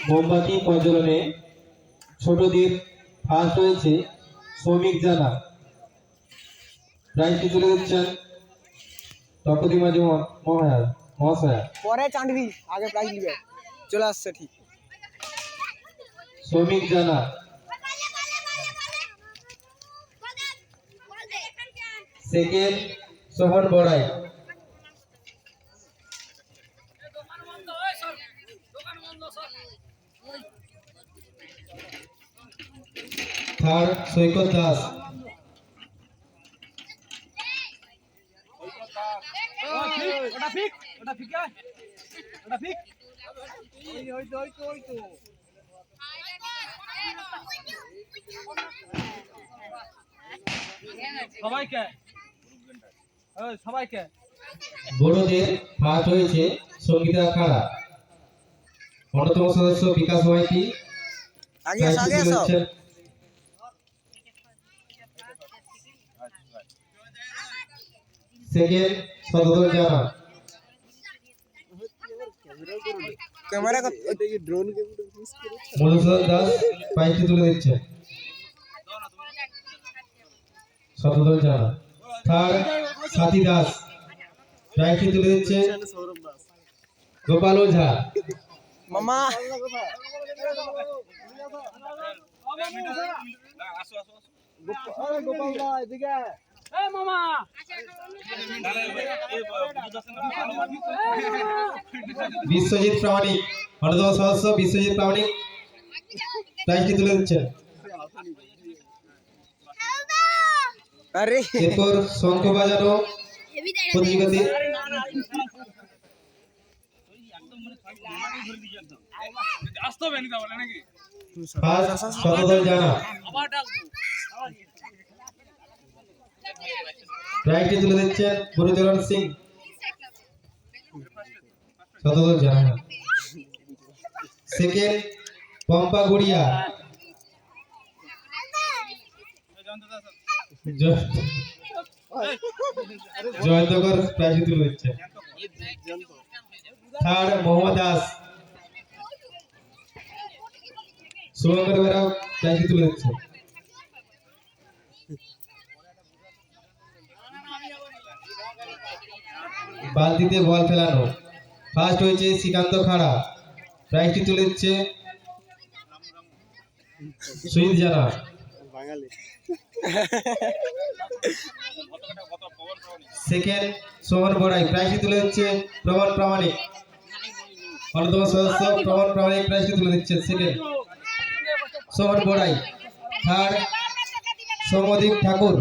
মোমবাতি প্রজ্বলনে ছোটদের ফার্স্ট হয়েছে শ্রমিক জানা। প্রাইজটি তুলে দিচ্ছেন তপতি মাঝি মহাশয়া। পরে চাঁদবি আগে প্রাইজ নিবে, চলে আসছে ঠিক। শ্রমিক জানা, সেকেন্ড শহর বড়াই, থার্ড সৈকত দাস, সবাইকে বড়দের ফার্স্ট হয়েছে সঙ্গীতা খাড়া। অন্যতম সদস্য বিকাশ মাইতি। আগে আসো, আগে আসো। সেকেন্ড সদর জানা, ক্যামেরা ড্রোন মধুসূদন দাস প্রাইজটি তুলে দিচ্ছে সদর জানা। থার্ড সাথী দাস প্রাইজটি তুলে দিচ্ছে গোপাল ওঝা। মামা গোপাল দা এদিকে বিশ্বজিৎ প্রামাণিক, অন্যতম সদস্য বিশ্বজিৎ প্রামাণিক প্রাইজটি তুলে দিচ্ছেন। আরে এরপর শঙ্খ বাজানো প্রতিযোগিতা ফার্স্ট সদর জানা প্রাইজটি তুলে দিচ্ছেন গুরুচরণ সিং সদর জানা। সেকেন্ড পম্পা গুড়িয়া, জয়ন্তকর প্রাইজটি তুলে দিচ্ছে। থার্ড মোহাম্মদ দাস, শুভঙ্কর বেরাও প্রাইজটি তুলে দিচ্ছে। বালতিতে বল ফেলানো ফার্স্ট হয়েছে শ্রীকান্ত খাড়া, প্রাইজটি তুলে দিচ্ছে সুজিত জানা। সেকেন্ড সোহন বড়াই, প্রাইজটি তুলে দিচ্ছে প্রবণ প্রামাণিক, অন্যতম সদস্য প্রবণ প্রামাণিক প্রাইজটি তুলে দিচ্ছে সেকেন্ড সোহন বড়াই। থার্ড সৌমদীপ ঠাকুর,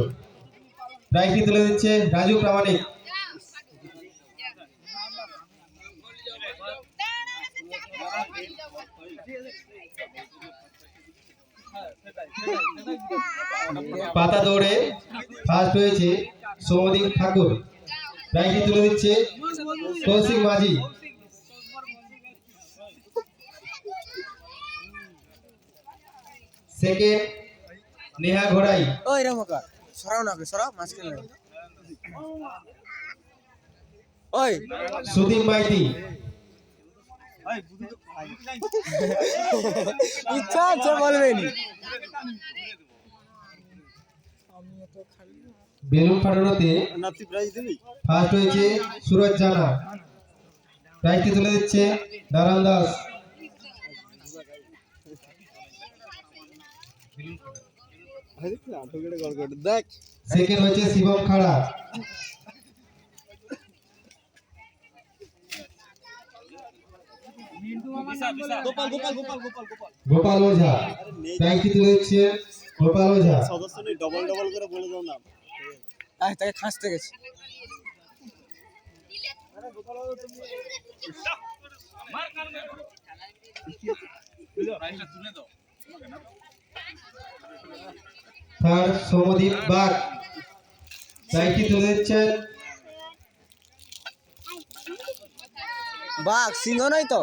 প্রাইজটি তুলে দিচ্ছে রাজু প্রামাণিক। পাতা দৌড়ে ফার্স্ট হয়েছে সৌমদীপ ঠাকুর, প্রাইজটি তুলে দিচ্ছে কৌশিক মাঝি। সেকেন্ড নেহা ঘোড়াই, ওই রমকা সরাও না, সরাও মাঝখানে ওই সুদীপ মাইতি। ইচ্ছা আছে বলবেন। বেলুন ফাটানোতে ফার্স্ট হয়েছে সুরজ জানা, প্রাইজটি তুলে দিচ্ছে নারায়ণ দাস। সেকেন্ড হয়েছে শিবম খাড়া। গোপাল ওঝা, প্রাইজটি তুলে দিচ্ছে গোপাল ওঝা। তাকে খাসতে গেছে। থার্ড সৌমদীপ বাগ, প্রাইজটি তুলে দিচ্ছে বাঘ সিংহ নয় তো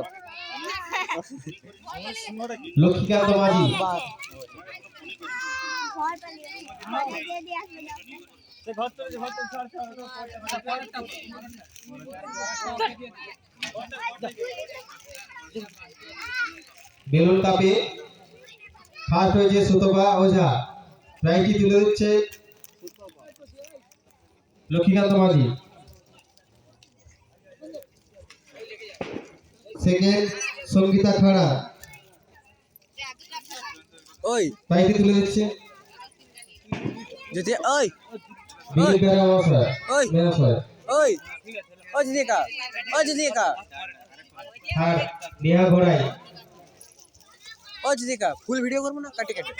লক্ষ্মীকান্ত মাঝি। বেলুন কাপে ফার্স্ট হয়েছে সুতপা ওঝা, প্রাইজটি তুলে দিচ্ছে লক্ষ্মীকান্ত মাঝি। সেকেন্ড সঙ্গীতা খাড়া, ওই প্রাইজটি তুলে দিচ্ছে যদি ওই বিল বেরা মশাই ওই মহাশয়। ওই ও জিদিকা ও জিদিকা থার্ড নেহা ঘোড়াই। ও জিদিকা ফুল ভিডিও করবো না কাটে কাটে